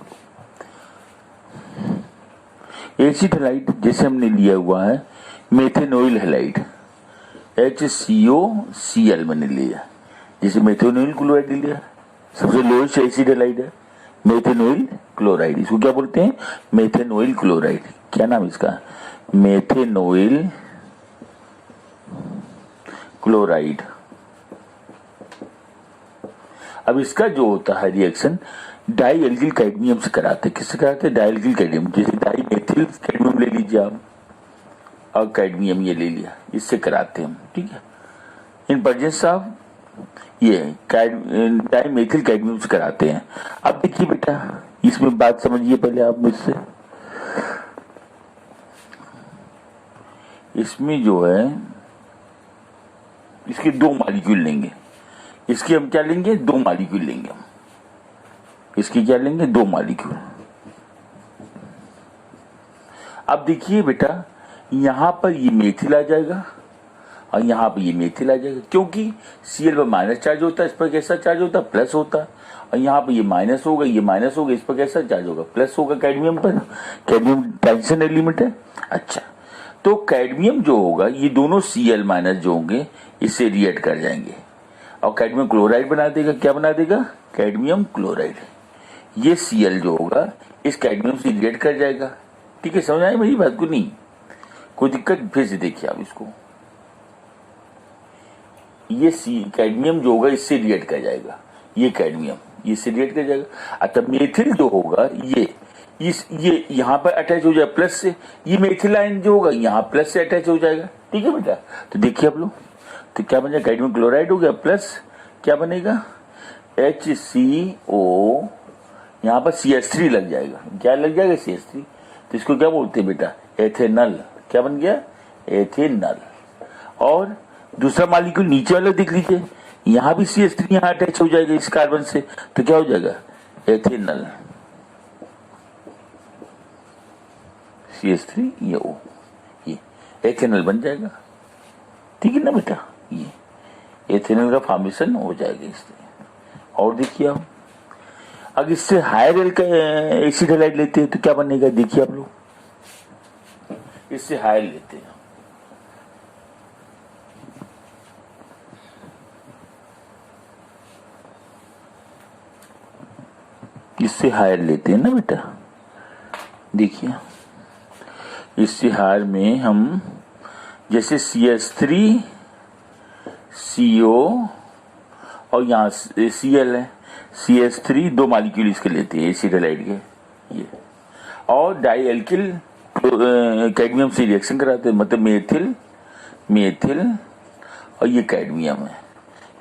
एसिड हैलाइड जैसे हमने लिया हुआ है मेथेनोइल हैलाइड, HCOCl मैंने लिया, जैसे मेथेनोइल क्लोराइड लिया, सबसे लोएस्ट एसिड हैलाइड है मेथेनोइल क्लोराइड, इसको क्या बोलते हैं, मेथेनोइल क्लोराइड। क्या नाम इसका, मेथेनोइल क्लोराइड। अब इसका जो होता है रिएक्शन डाई एल्किल कैडमियम से कराते हैं, किससे कराते हैं, डाई एल्किल कैडमियम, जैसे डाई मेथिल कैडमियम ले लीजिए आप, और कैडमियम ये ले लिया, इससे कराते हैं हम, ठीक है। इन प्रेजेंस ऑफ ये डाई मेथिल कैडमियम से कराते हैं। अब देखिए बेटा, इसमें बात समझिए पहले आप मुझसे, इसमें जो है इसके 2 मॉलिक्यूल लेंगे, इसकी हम क्या लेंगे, 2 मॉलिक्यूल लेंगे हम, इसकी क्या लेंगे, 2 मॉलिक्यूल। अब देखिए बेटा, यहां पर ये मेथिल आ जाएगा और यहां पर ये मेथिल आ जाएगा, क्योंकि Cl पर माइनस चार्ज होता है, इस पर कैसा चार्ज होता है, प्लस होता है, और यहाँ पर ये माइनस होगा, ये माइनस होगा, इस पर कैसा चार्ज होगा, प्लस होगा कैडमियम पर, कैडमियम ट्रांजिशन एलिमेंट है। अच्छा, तो कैडमियम जो होगा, ये दोनों Cl माइनस जो होंगे इससे रिएक्ट कर जाएंगे और कैडमियम क्लोराइड बना देगा, क्या बना देगा, कैडमियम क्लोराइड। ये Cl जो होगा इस कैडमियम से रिएक्ट कर जाएगा, ठीक है, समझ आए मेरी बात को, नहीं कोई दिक्कत, फिर से देखिए आप इसको, ये कैडमियम जो होगा इससे रिएक्ट कर जाएगा, ये कैडमियम ये से रिएक्ट कर जाएगा। अच्छा, मेथिल जो होगा ये यहाँ पर अटैच हो जाए प्लस से, ये मेथिलाइन जो होगा यहाँ प्लस से अटैच हो जाएगा, ठीक है बेटा। तो देखिए आप लोग, तो क्या बन जाएगा, कैडमियम क्लोराइड हो गया, प्लस क्या बनेगा, HCO, यहाँ पर CH3 लग जाएगा, क्या लग जाएगा, CH3, तो इसको क्या बोलते हैं बेटा, एथेनल, क्या बन गया, एथेनल। और दूसरा मॉलिक्यूल नीचे वाला देख लीजिए, यहाँ भी CH3 यहाँ अटैच हो जाएगा इस कार्बन से, तो क्या हो जाएगा, एथेनल, CH3 ये O, ये एथेनल बन जाएगा, ठीक है ना बेटा, ये एथेनल का फॉर्मेशन हो जाएगा इससे। और देखिए आप, अगर इससे हायर एसिड हैलाइड लेते हैं तो क्या बनेगा, देखिए आप लोग, इससे हायर लेते हैं, इससे हायर लेते हैं ना बेटा, देखिए इससे हायर में हम जैसे CH3CO और यहाँ Cl है, CH3 दो मॉलिक्यूल इसके लेते हैं एसिड हैलाइड के, ये, और डाई एल्किल कैडमियम से रिएक्शन कराते हैं, मतलब मेथिल मेथिल और ये कैडमियम है,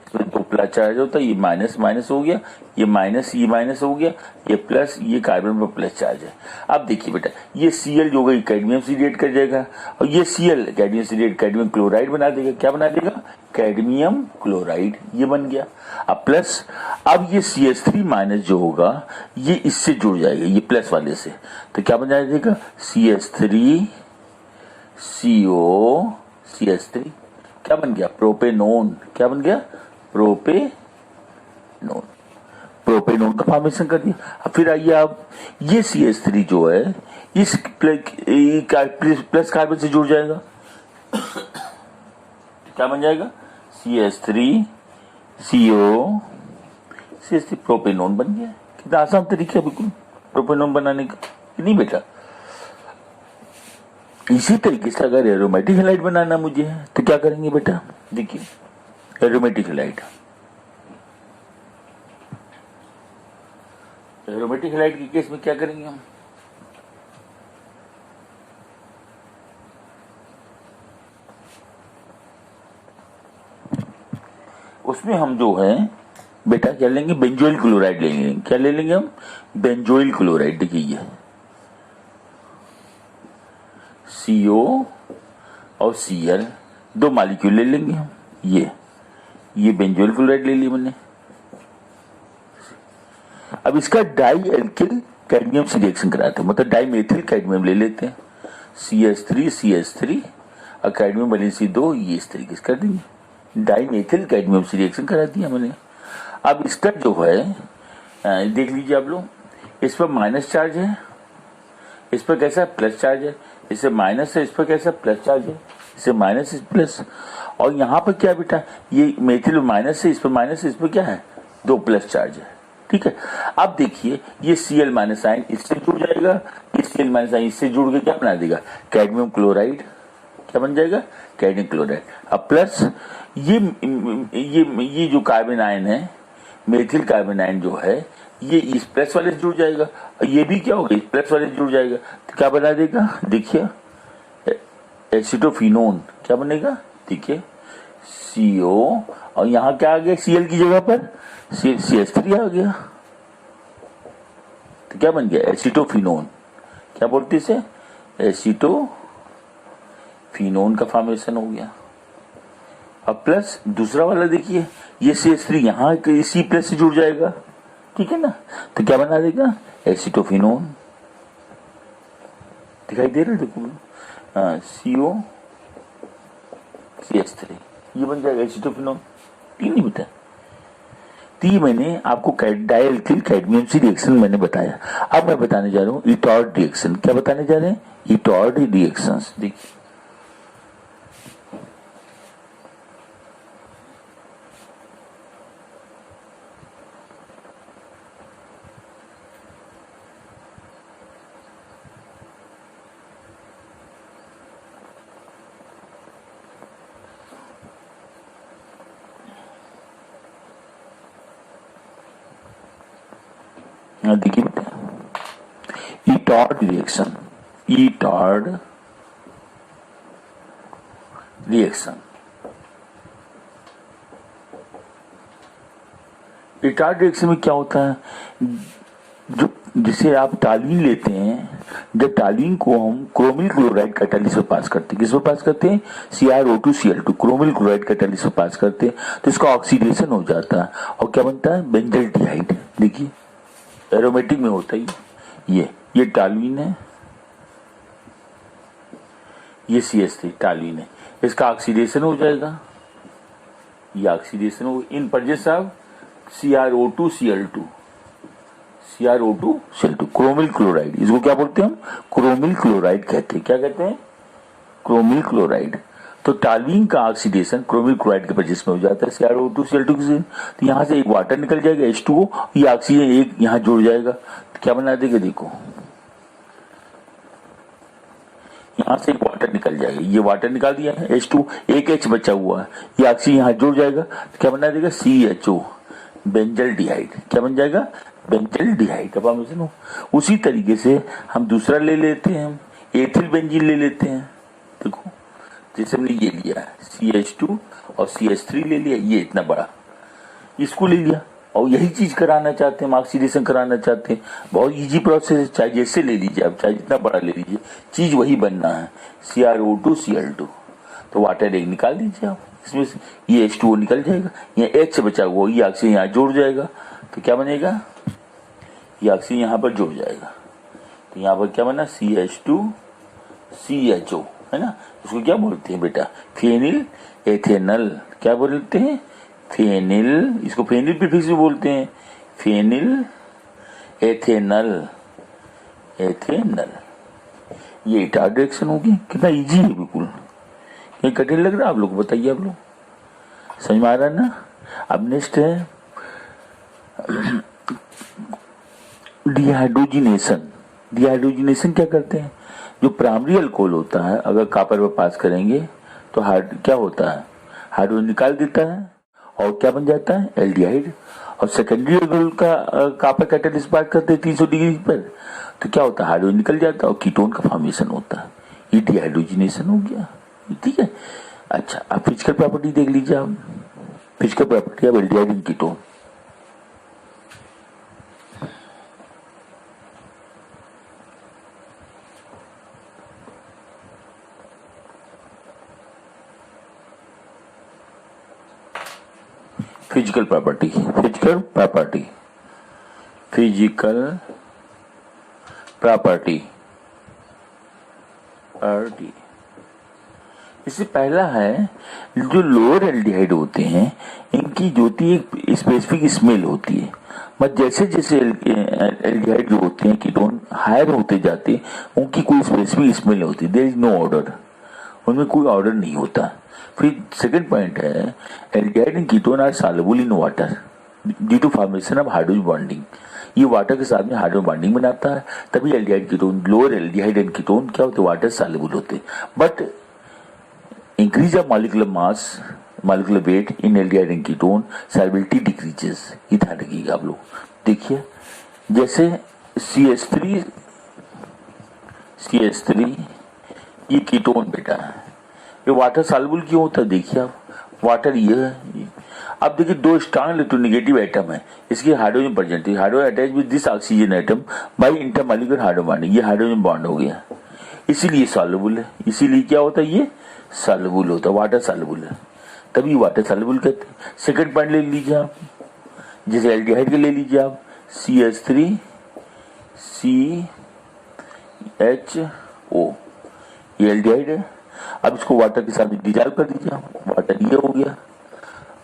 इसमें दो प्लस चार्ज होता है, ये माइनस माइनस हो गया, ये माइनस हो गया, ये प्लस, ये कार्बन पर प्लस चार्ज है। अब देखिए बेटा, ये Cl जो होगा कैडमियम से रिएक्ट कर जाएगा, और ये Cl कैडमियम से रिएक्ट कैडमियम क्लोराइड बना देगा। क्या बना देगा? कैडमियम क्लोराइड, ये बन गया। अब प्लस, अब ये CH3 माइनस जो होगा ये इससे जुड़ जाएगा, ये प्लस वाले से, तो क्या बन जाएगा? CH3 CO CH3 क्या बन गया? प्रोपेनोन। क्या बन गया? प्रोपेनोन। प्रोपेनोन का फॉर्मेशन कर दिया। अब फिर आइए, आप ये CH3 जो है इस प्लस कार्बन से जुड़ जाएगा, क्या बन जाएगा? CH3 CO CH3 प्रोपेनोन बन गया। कितना आसान तरीका बिल्कुल प्रोपेनोन बनाने का, नहीं बेटा? इसी तरीके से अगर एरोमेटिक हैलाइड बनाना मुझे तो क्या करेंगे बेटा? देखिए, एरोमेटिक हैलाइड, एरोमेटिक हैलाइड के केस में क्या करेंगे हम? उसमें हम जो है बेटा क्या लेंगे? बेंजोइल क्लोराइड लेंगे। क्या ले लेंगे हम? Benzoyl chloride. देखिए, ये CO और Cl दो मॉलिक्यूल ले लेंगे हम, ये बेंजोइल क्लोराइड ले लिया मैंने। अब इसका डाई एल्किल कैडमियम से रिएक्शन कराते हैं, मतलब डाई मेथिल कैडमियम ले लेते हैं, CH3 और कैडमियम वैलेंसी 2, ये इस तरीके से कर देंगे। डाई मेथिल कैडमियम से रिएक्शन करा दिया मैंने। अब इसका जो है देख लीजिए आप लोग, इस पर माइनस चार्ज है, इस पर कैसा प्लस चार्ज है, इससे माइनस है, इस पर कैसा प्लस चार्ज है, इससे माइनस इस प्लस, और यहाँ पर क्या बेटा? ये मेथिल माइनस है, इस पर माइनस है, इस पर क्या है? दो प्लस चार्ज है। ठीक है। अब देखिए, ये Cl माइनस आयन इससे जुड़ जाएगा, ये Cl माइनस आयन इससे जुड़ के क्या बना देगा? Cadmium chloride. क्या बन जाएगा? Cadmium chloride. अब प्लस ये जो कार्बन आयन है, मेथिल कार्बन आयन जो है, ये इस प्लस वाले से जुड़ जाएगा, और ये भी क्या होगा? इस प्लस वाले से जुड़ जाएगा, तो क्या बना देगा? देखिए, एसिटोफिनोन। क्या बनेगा? देखिए, CO, और यहाँ क्या आ गया? Cl की जगह पर CH3 आ गया, तो क्या बन गया? एसिटोफिनोन। क्या बोलते इसे? एसिटोफिनोन का फॉर्मेशन हो गया। अब प्लस दूसरा वाला देखिए, ये CH3 यहाँ इसी प्लस से जुड़ जाएगा, ठीक है ना, तो क्या बना देगा? एसिटोफिनोन। दिखाई दे रहा है? देखो, CO CH3, ये बन जाएगा एसिटोफिनोन। ठीक नहीं बेटा? तो मैंने आपको डाइएल्किल कैडमियम से रिएक्शन मैंने बताया। अब मैं बताने जा रहा हूँ इटॉर्ड रिएक्शन। क्या बताने जा रहे हैं? इटॉर्ड रिएक्शंस। देखिए, देखिए बेटा, इटॉर्ड रिएक्शन, इटॉर्ड रिएक्शन, इटॉर्ड रिएक्शन में क्या होता है? जो जिसे आप टालुइन लेते हैं, जब टालुइन को हम क्रोमिल क्लोराइड कैटालिसिस में पास करते हैं, किस में पास करते हैं? CrO2Cl2 क्रोमिल क्लोराइड कैटालिसिस में पास करते हैं, तो इसका ऑक्सीडेशन हो जाता है, और क्या बनता है? बेंजल्डिहाइड। देखिए, एरोमेटिक में होता है ये टालुइन है, ये CH3 टालुइन है, इसका ऑक्सीडेशन हो जाएगा, ये ऑक्सीडेशन हो in presence of CrO2Cl2 chromyl chloride. इसको क्या बोलते हैं हम? क्रोमिल क्लोराइड कहते हैं। क्या कहते हैं? Chromyl chloride. तो टालुइन का ऑक्सीडेशन क्रोमिल क्लोराइड के प्रेजेंस में हो जाता है CrO2Cl2 से, तो यहां से एक वाटर निकल जाएगा H2O, ये ऑक्सीजन एक यहां जुड़ जाएगा, तो क्या बना देगा? देखो, यहां से एक वाटर निकल जाएगा, ये वाटर निकाल दिया है H2, एक H बचा हुआ है, ये ऑक्सीजन यहां जुड़ जाएगा, तो क्या बना देगा? CHO। बेंजल डिहाइड। क्या बन जाएगा? बेंजल डिहाइड। अब हम उसी तरीके से हम दूसरा ले लेते हैं, हम एथिल बेंजीन ले लेते हैं। देखो जैसे हमने ये लिया CH2 और CH3 ले लिया, ये इतना बड़ा, इसको ले लिया और यही चीज कराना चाहते हैं, ऑक्सीडेशन कराना चाहते हैं। बहुत इजी प्रोसेस है, चाहे जैसे ले लीजिए आप, चाहे जितना बड़ा ले लीजिए, चीज वही बनना है, CrO2 Cl2। तो वाटर एक निकाल दीजिए आप, इसमें से ये H2O निकल जाएगा, ये H बचा हुआ ये ऑक्सीजन यहाँ जोड़ जाएगा, तो क्या बनेगा? ये ऑक्सीजन यहाँ पर जुड़ जाएगा, तो यहाँ पर क्या बना? CH2 CHO, है ना। इसको क्या बोलते हैं बेटा? Phenyl ethanal. क्या बोलते हैं? फेनिल। इसको फेनिल प्रीफिक्स भी बोलते हैं, फेनिल एथेनल। एथेनल ये इटार डायरेक्शन होगी। कितना इजी है, बिल्कुल। ये कठिन लग रहा है आप लोग? बताइए, आप लोग समझ में आ रहा है ना? अब नेक्स्ट है डिहाइड्रोजिनेशन। डिहाइड्रोजिनेशन क्या करते हैं? जो प्राइमरी अल्कोहल होता है, अगर कापर पर पास करेंगे तो क्या होता है? हाइड्रोजन निकाल देता है और क्या बन जाता है? एल्डिहाइड। और सेकेंडरी अल्कोहल का कापर कैटालिस्ट पास करते हैं 300 डिग्री पर, तो क्या होता है? हाइड्रोजन निकल जाता है और कीटोन का फॉर्मेशन होता है। ये डिहाइड्रोजिनेशन हो गया, ठीक है। अच्छा, अब फिजिकल प्रॉपर्टी देख लीजिए आप। Physical property of aldehyde in ketone. Physical property, physical property, physical property. इससे पहला है, जो लोअर एल्डिहाइड होते हैं इनकी जो होती है एक स्पेसिफिक स्मेल होती है, मतलब जैसे जैसे एल्डिहाइड जो होते हैं कीटोन हायर होते जाते हैं उनकी कोई स्पेसिफिक स्मेल नहीं होती, देयर इज नो ऑर्डर, उनमें कोई ऑर्डर नहीं होता। फिर सेकंड पॉइंट है, aldehyde and ketone are soluble in water due to formation of hydrogen bonding. ये वाटर के साथ में हाइड्रोजन बॉन्डिंग बनाता है, तभी aldehyde ketone, lower aldehyde and ketone क्या होते हैं? वाटर सॉल्युबल होते हैं। But increase of molecular mass, molecular weight in aldehyde and ketone, solubility decreases। ये ध्यान रखिएगा आप लोग। देखिए जैसे CH3 ये कीटोन बेटा है, ये वाटर सॉल्युबल क्यों होता है? देखिए आप, वाटर ये है। अब देखिए दो स्ट्रॉन्ग इलेक्ट्रोनेगेटिव एटम है, इसकी हाइड्रोजन प्रेजेंट है, hydrogen attach with this oxygen atom by intermolecular hydrogen bonding, ये हाइड्रोजन बॉन्ड हो गया, इसीलिए सॉल्युबल है। इसीलिए क्या होता है? ये सॉल्युबल होता है, वाटर सॉल्युबल है, तभी वाटर सॉल्युबल कहते हैं। सेकंड पॉइंट ले लीजिए आप, जैसे एल्डिहाइड के ले लीजिए आप, CH3 CHO, ये एल्डिहाइड है। अब इसको वाटर के साथ डिजॉल्व कर दीजिए आप, वाटर ये हो गया।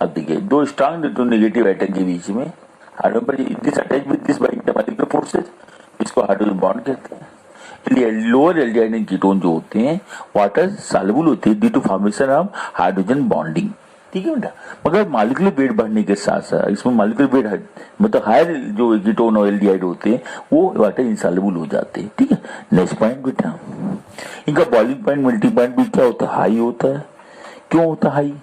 अब देखिए दो स्ट्रॉन्ग नेगेटिव एटम के बीच में हाइड्रोजन पर this attach with this by intermolecular forces, इसको हाइड्रोजन बॉन्ड कहते हैं। लोअर एल्डिहाइड एंड कीटोन जो होते हैं वाटर सॉल्युबल होते हैं due to formation of hydrogen bonding, ठीक है बेटा। मगर मॉलिक्यूलर वेट बढ़ने के साथ साथ इसमें मॉलिक्यूलर वेट मतलब हायर जो कीटोन और एल्डिहाइड होते हैं वो वाटर इनसॉल्युबल हो जाते हैं, ठीक है। नेक्स्ट पॉइंट बेटा, इनका बॉइलिंग पॉइंट मेल्टिंग पॉइंट भी क्या होता है? हाई होता है। क्यों होता है हाई?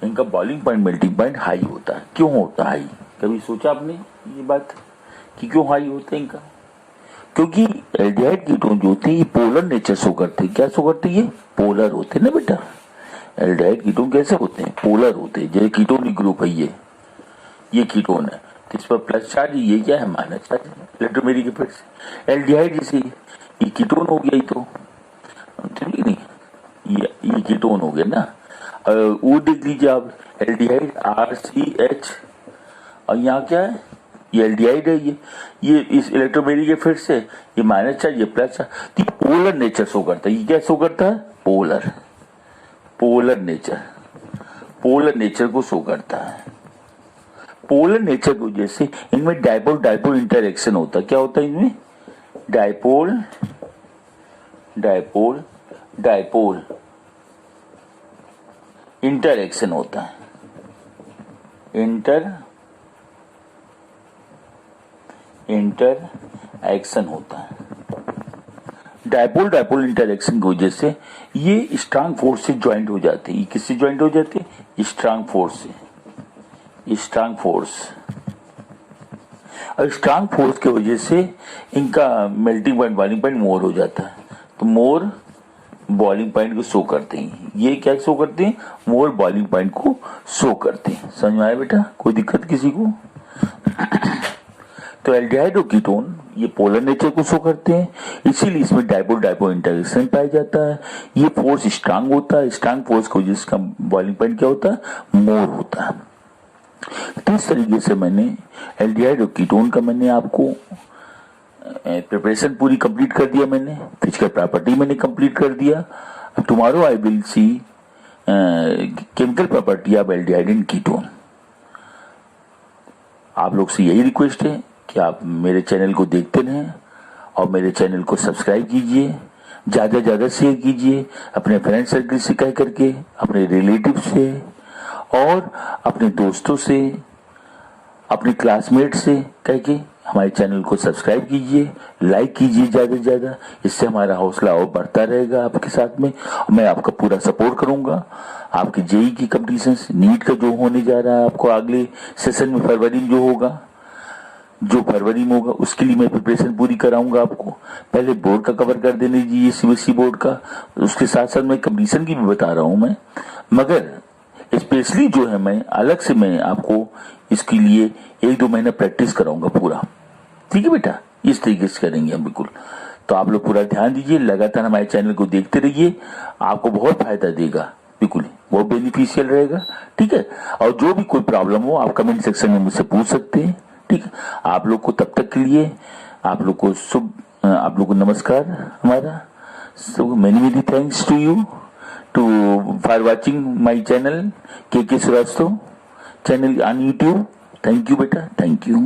इनका boiling point melting point high होता है। क्यों होता है हाई? कभी सोचा आपने ये बात कि क्यों हाई होता है इनका? क्योंकि एल्डिहाइड कीटोन जो होते हैं ये पोलर नेचर शो करते हैं। क्या शो करते हैं? ये पोलर होते हैं ना बेटा। एल्डिहाइड कीटोन कैसे होते हैं? पोलर होते हैं। जैसे कीटोनिक ग्रुप है, ये कीटोन है तो इस पर प्लस चार्ज, ये क्या है? माइनस चार्ज, इलेक्ट्रोमेरिक इफेक्ट से। एल्डिहाइड जैसे ये कीटोन हो गया, तो ठीक नहीं, ये कीटोन हो गया ना। वो देख लीजिए आप, एल्डिहाइड RCH और यहाँ क्या है? ये एल्डिहाइड है। ये इस इलेक्ट्रोमेरिक इफेक्ट से ये माइनस चार्ज, ये प्लस चार्ज, तो पोलर नेचर शो करता है। ये क्या शो करता है? पोलर नेचर को शो करता है। पोलर नेचर की वजह से इनमें डाइपोल इंटरेक्शन होता है। क्या होता है इनमें? डाइपोल इंटरेक्शन होता है। इंटरएक्शन होता है। डाइपोल इंटरेक्शन की वजह से ये स्ट्रांग फोर्स से ज्वाइंट हो जाते हैं। ये किससे ज्वाइंट हो जाते हैं? स्ट्रांग फोर्स से। स्ट्रांग फोर्स, और स्ट्रांग फोर्स की वजह से इनका melting point boiling point more हो जाता है, तो मोर बॉइलिंग पॉइंट को शो करते हैं। ये क्या शो करते हैं? मोर बॉइलिंग पॉइंट को शो करते हैं। समझ में आया बेटा? कोई दिक्कत किसी को? तो एल्डिहाइड और कीटोन ये पोलर नेचर को शो करते हैं, इसीलिए इसमें डाइपोल डाइपोल इंटरेक्शन पाया जाता है। ये फोर्स स्ट्रांग होता है, स्ट्रांग फोर्स की वजह से बॉइलिंग पॉइंट क्या होता है? मोर होता है। तो इस तरीके से मैंने एल्डिहाइड और कीटोन का मैंने आपको प्रिपरेशन पूरी कंप्लीट कर दिया, मैंने फिजिकल प्रॉपर्टी मैंने कंप्लीट कर दिया। Tomorrow I will see chemical property of aldehyde and ketone. आप लोग से यही रिक्वेस्ट है कि आप मेरे चैनल को देखते रहें और मेरे चैनल को सब्सक्राइब कीजिए, ज्यादा ज्यादा शेयर कीजिए अपने फ्रेंड सर्कल से कह करके, अपने रिलेटिव से और अपने दोस्तों से, अपने क्लासमेट से कह के हमारे चैनल को सब्सक्राइब कीजिए, लाइक कीजिए ज्यादा से ज्यादा। इससे हमारा हौसला और बढ़ता रहेगा आपके साथ में, और मैं आपका पूरा सपोर्ट करूंगा। आपके जेई की कंपटीशन, नीट का जो होने जा रहा है आपको अगले सेशन में फरवरी में जो फरवरी में होगा, उसके लिए मैं प्रिपरेशन पूरी कराऊंगा आपको। पहले बोर्ड का कवर कर देने दीजिए, सीबीएसई बोर्ड का, उसके साथ साथ मैं कंपटीशन की भी बता रहा हूं मैं, मगर स्पेशली जो है मैं अलग से मैं आपको इसके लिए 1-2 महीना प्रैक्टिस कराऊंगा पूरा। ठीक है बेटा? इस तरीके से करेंगे हम बिल्कुल। तो आप लोग पूरा ध्यान दीजिए, लगातार हमारे चैनल को देखते रहिए, आपको बहुत फायदा देगा, बिल्कुल बहुत बेनिफिशियल रहेगा। ठीक है? और जो भी कोई प्रॉब्लम हो आप कमेंट सेक्शन में मुझसे पूछ सकते हैं। ठीक है? आप लोग को तब तक के लिए आप लोग को नमस्कार हमारा। So many thanks to you for watching my channel KK Srivastava channel on YouTube. Thank you beta, thank you.